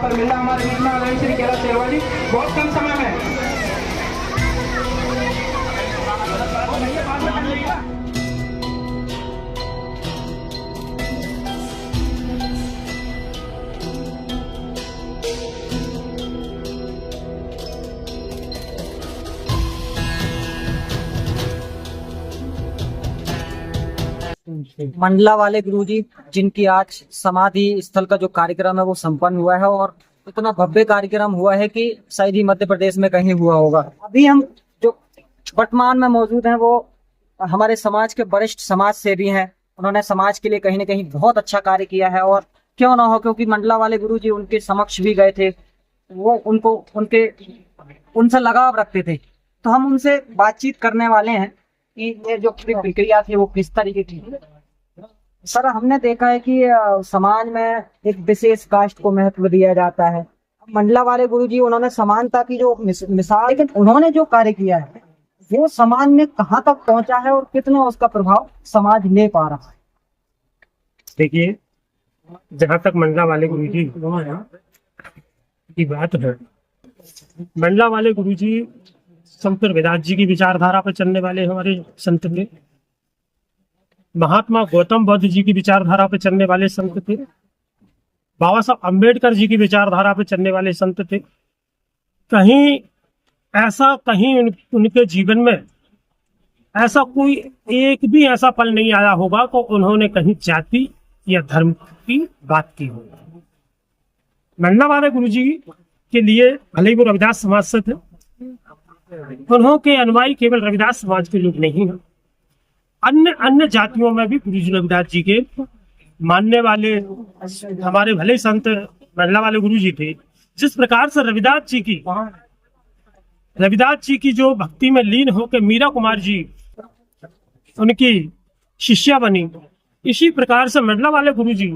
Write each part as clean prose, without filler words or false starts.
पर मिलना हमारे बीच में आदरणीय श्री कैलाश शेरवा जी बहुत कम समय में। मंडला वाले गुरुजी जिनकी आज समाधि स्थल का जो कार्यक्रम है वो संपन्न हुआ है और इतना भव्य कार्यक्रम हुआ है कि शायद ही मध्य प्रदेश में कहीं हुआ होगा। अभी हम जो वर्तमान में मौजूद हैं वो हमारे समाज के वरिष्ठ समाज सेवी हैं। उन्होंने समाज के लिए कहीं ना कहीं बहुत अच्छा कार्य किया है और क्यों ना हो, क्योंकि मंडला वाले गुरुजी उनके समक्ष भी गए थे, वो उनसे लगाव रखते थे। तो हम उनसे बातचीत करने वाले हैं कि ये जो पूरी प्रक्रिया थी वो किस तरीके की थी। सर, हमने देखा है कि समाज में एक विशेष कास्ट को महत्व दिया जाता है। मंडला वाले गुरुजी उन्होंने समानता की जो मिसाल, लेकिन उन्होंने जो कार्य किया है वो समाज में कहाँ तक पहुंचा है और कितना उसका प्रभाव समाज ले पा रहा है। देखिए, जहाँ तक मंडला वाले गुरुजी की बात है, मंडला वाले गुरुजी संत रविदास जी की विचारधारा पर चलने वाले हमारे संत थे। महात्मा गौतम बुद्ध जी की विचारधारा पर चलने वाले संत थे। बाबा साहब अम्बेडकर जी की विचारधारा पर चलने वाले संत थे। कहीं उनके जीवन में ऐसा कोई एक भी ऐसा पल नहीं आया होगा तो उन्होंने कहीं जाति या धर्म की बात की हो। मंडला वाले गुरुजी के लिए भले ही वो रविदास समाज से थे, उन्हों के अनुयायी केवल रविदास समाज के लोग नहीं हैं, अन्य जातियों में भी गुरुजी रविदास जी के मानने वाले हमारे भले संत मंडला वाले गुरुजी थे। जिस प्रकार से रविदास जी की जो भक्ति में लीन होकर मीरा कुमार जी उनकी शिष्या बनी, इसी प्रकार से मंडला वाले गुरुजी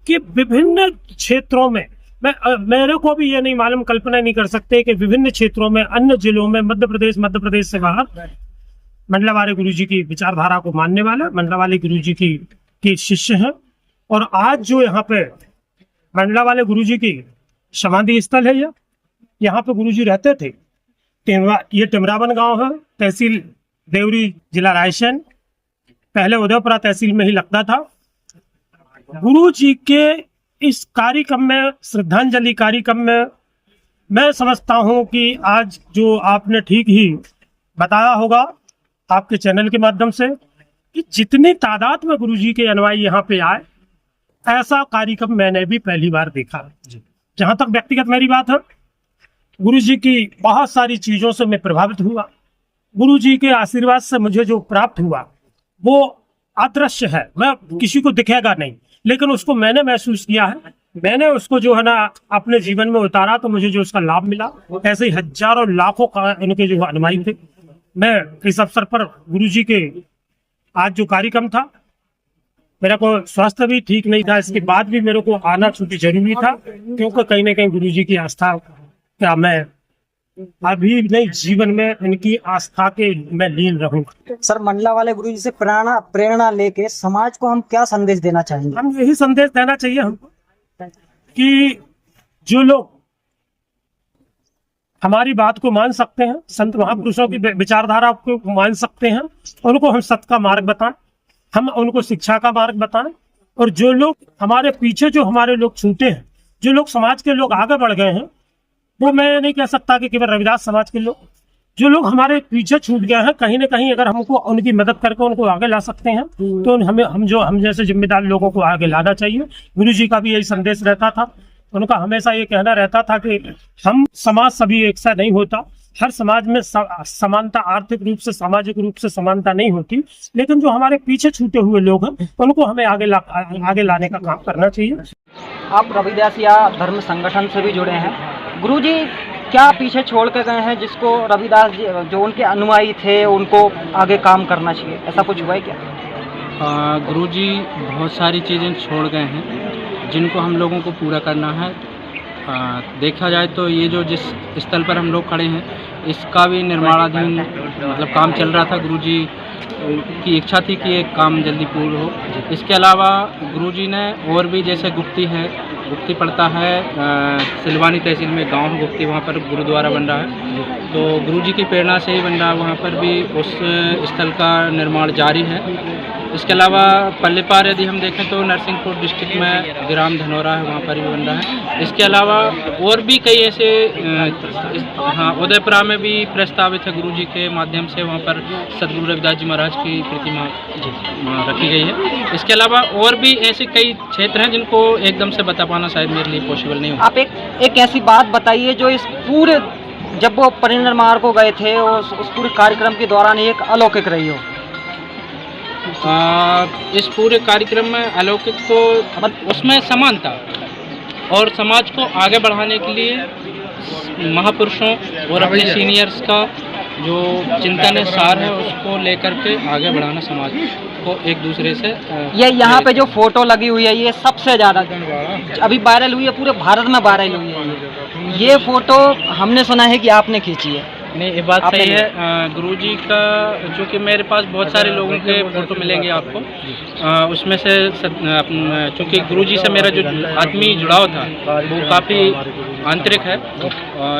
के विभिन्न क्षेत्रों में मेरे को भी ये नहीं मालूम, कल्पना नहीं कर सकते कि विभिन्न क्षेत्रों में, अन्य जिलों में, मध्य प्रदेश से बाहर मंडला वाले गुरुजी की विचारधारा को मानने वाला मंडला वाले गुरुजी की शिष्य है। और आज जो यहाँ पे मंडला वाले गुरुजी की समाधि स्थल है, यहाँ पे गुरुजी रहते थे। ये टिमरावन गांव है, तहसील देवरी, जिला रायसेन। पहले उदयपुरा तहसील में ही लगता था। गुरुजी के इस कार्यक्रम में, श्रद्धांजलि कार्यक्रम में, मैं समझता हूं कि आज जो आपने ठीक ही बताया होगा आपके चैनल के माध्यम से कि जितनी तादाद में गुरुजी के अनुयायी यहाँ पे आए, ऐसा कार्यक्रम मैंने भी पहली बार देखा। जहां तक व्यक्तिगत मेरी बात है, गुरुजी की बहुत सारी चीजों से मैं प्रभावित हुआ। गुरुजी के आशीर्वाद से मुझे जो प्राप्त हुआ वो अदृश्य है, मैं किसी को दिखेगा नहीं, लेकिन उसको मैंने महसूस किया है। मैंने उसको जो है ना अपने जीवन में उतारा तो मुझे जो उसका लाभ मिला, ऐसे ही हजारों लाखों का इनके जो अनुयायी थे। मैं इस अवसर पर गुरुजी के आज जो कार्यक्रम था, मेरा को स्वास्थ्य भी ठीक नहीं था, इसके बाद भी मेरे को आना छुट्टी जरूरी था, क्योंकि कहीं ना कहीं गुरुजी की आस्था क्या मैं अभी नहीं जीवन में इनकी आस्था के मैं लीन रहूंगा। सर, मंडला वाले गुरुजी से प्रेरणा लेके समाज को हम क्या संदेश देना चाहेंगे? हम यही संदेश देना चाहिए हमको कि जो लोग हमारी बात को मान सकते हैं, संत महापुरुषों की विचारधारा को मान सकते हैं, उनको हम सत्य का मार्ग बताएं, हम उनको शिक्षा का मार्ग बताएं। और जो लोग हमारे पीछे, जो हमारे लोग छूटे हैं, जो लोग समाज के लोग आगे बढ़ गए हैं, वो मैं नहीं कह सकता कि केवल रविदास समाज के लोग, जो लोग हमारे पीछे छूट गए हैं, कहीं ना कहीं अगर हमको उनकी मदद करके उनको आगे ला सकते हैं तो हम जैसे जिम्मेदार लोगों को आगे लाना चाहिए। गुरुजी का भी यही संदेश रहता था। उनका हमेशा ये कहना रहता था कि हम समाज सभी एक सा नहीं होता, हर समाज में समानता, आर्थिक रूप से, सामाजिक रूप से समानता नहीं होती, लेकिन जो हमारे पीछे छूटे हुए लोग हैं उनको हमें आगे लाने का काम करना चाहिए। आप रविदास या धर्म संगठन से भी जुड़े हैं, गुरुजी क्या पीछे छोड़ के गए हैं जिसको रविदास जी, जो उनके अनुयायी थे, उनको आगे काम करना चाहिए, ऐसा कुछ हुआ है क्या? गुरुजी बहुत सारी चीज़ें छोड़ गए हैं जिनको हम लोगों को पूरा करना है। देखा जाए तो ये जो जिस स्थल पर हम लोग खड़े हैं, इसका भी निर्माणाधीन मतलब काम चल रहा था। गुरुजी की इच्छा थी कि ये काम जल्दी पूर्ण हो। इसके अलावा गुरुजी ने और भी, जैसे गुप्ती है, गुप्ती पड़ता है सिलवानी तहसील में गांव है गुप्ती, वहाँ पर गुरुद्वारा बन रहा है। तो गुरुजी की प्रेरणा से ही बन रहा है, वहाँ पर भी उस स्थल का निर्माण जारी है। इसके अलावा पल्लेपार यदि हम देखें तो नरसिंहपुर डिस्ट्रिक्ट में ग्राम धनौरा है, वहाँ पर भी बन रहा है। इसके अलावा और भी कई ऐसे हाँ, उदयपुरा में भी प्रस्तावित है गुरुजी के माध्यम से, वहाँ पर सदगुरु रविदास जी महाराज की प्रतिमा रखी गई है। इसके अलावा और भी ऐसे कई क्षेत्र हैं जिनको एकदम से बता पाना शायद मेरे लिए पॉसिबल नहीं हो। आप एक ऐसी बात बताइए जो इस पूरे, जब वो परिनिर्माण को गए थे और उस पूरे कार्यक्रम के दौरान एक अलौकिक रही हो। इस पूरे कार्यक्रम में अलौकिक तो उसमें समानता और समाज को आगे बढ़ाने के लिए महापुरुषों और अपने सीनियर्स का जो चिंतन है, सार है, उसको लेकर के आगे बढ़ाना समाज को एक दूसरे से। ये यहाँ पे जो फोटो लगी हुई है ये सबसे ज़्यादा अभी वायरल हुई है, पूरे भारत में वायरल हुई है। ये फोटो हमने सुना है कि आपने खींची है। नहीं, ये बात सही है। गुरुजी का, चूँकि मेरे पास बहुत सारे लोगों के फ़ोटो मिलेंगे आपको, उसमें से चूँकि गुरुजी से मेरा जो आत्मीय जुड़ाव था वो काफ़ी आंतरिक है,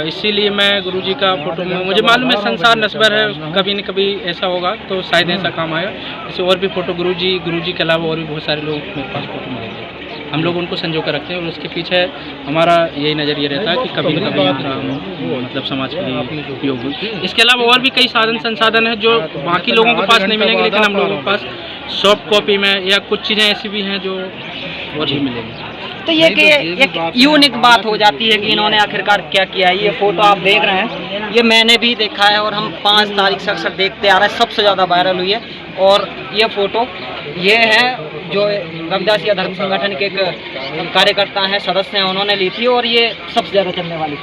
इसीलिए मैं गुरुजी का फ़ोटो, मुझे मालूम है संसार नस्बर है, कभी न कभी ऐसा होगा तो शायद ऐसा काम आएगा। ऐसे और भी फ़ोटो गुरुजी के अलावा और भी बहुत सारे लोग मेरे पास फ़ोटो मिलेंगे, हम लोग उनको संजो कर रखते हैं और उसके पीछे हमारा यही नज़रिया रहता है कि कभी न कभी मतलब समाज के लिए उपयोग हो। इसके अलावा और भी कई साधन संसाधन हैं जो बाकी लोगों के पास नहीं मिलेंगे, लेकिन हम लोगों के पास सॉफ्ट कॉपी में या कुछ चीज़ें ऐसी भी हैं जो और भी मिलेंगी। तो ये कि एक यूनिक बात हो जाती है कि इन्होंने आखिरकार क्या किया है। ये फोटो आप देख रहे हैं, ये मैंने भी देखा है और हम 5 तारीख से अक्सर देखते आ रहे हैं, सबसे ज़्यादा वायरल हुई है। और ये फोटो ये है जो रविदासिया धर्म संगठन के एक कार्यकर्ता हैं, सदस्य हैं, उन्होंने ली थी और ये सबसे ज़्यादा चलने वाली थी।